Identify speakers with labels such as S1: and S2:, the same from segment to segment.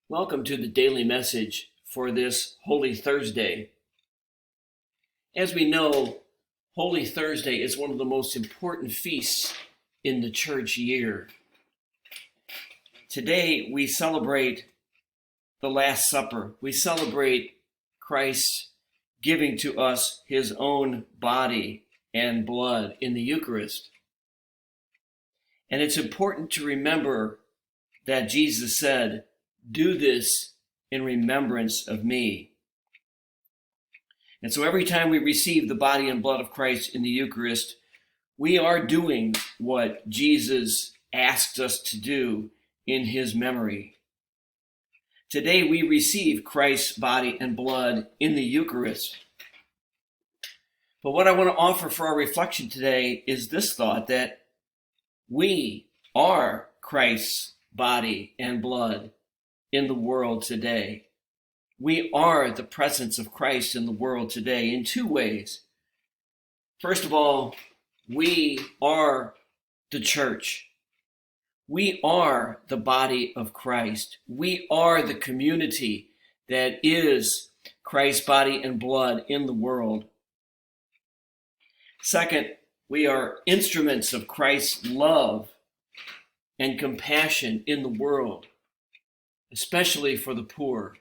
S1: Welcome to the daily message for this Holy Thursday. As we know, Holy Thursday is one of the most important feasts in the church year. Today we celebrate the Last Supper. We celebrate Christ giving to us his own body and blood in the Eucharist. And it's important to remember that Jesus said, "Do this in remembrance of me." And so every time we receive the body and blood of Christ in the Eucharist, we are doing what Jesus asked us to do in his memory. Today we receive Christ's body and blood in the Eucharist. But what I want to offer for our reflection today is this thought, that we are Christ's body and blood in the world today. We are the presence of Christ in the world today in two ways. First of all, we are the church. We are the body of Christ. We are the community that is Christ's body and blood in the world. Second, we are instruments of Christ's love and compassion in the world, especially for the poor.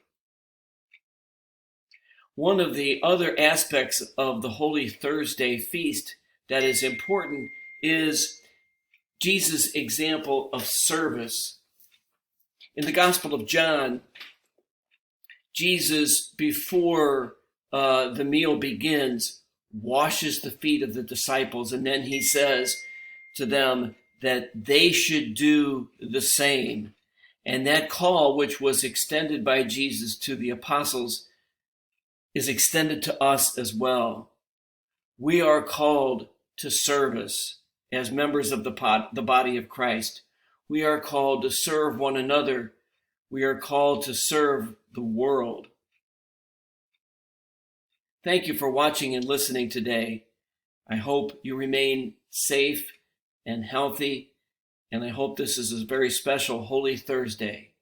S1: One of the other aspects of the Holy Thursday feast that is important is Jesus' example of service. In the Gospel of John, Jesus, before the meal begins, washes the feet of the disciples, and then he says to them that they should do the same. And that call, which was extended by Jesus to the apostles, is extended to us as well. We are called to service as members of the body of Christ. We are called to serve one another. We are called to serve the world. Thank you for watching and listening today. I hope you remain safe and healthy, and I hope this is a very special Holy Thursday.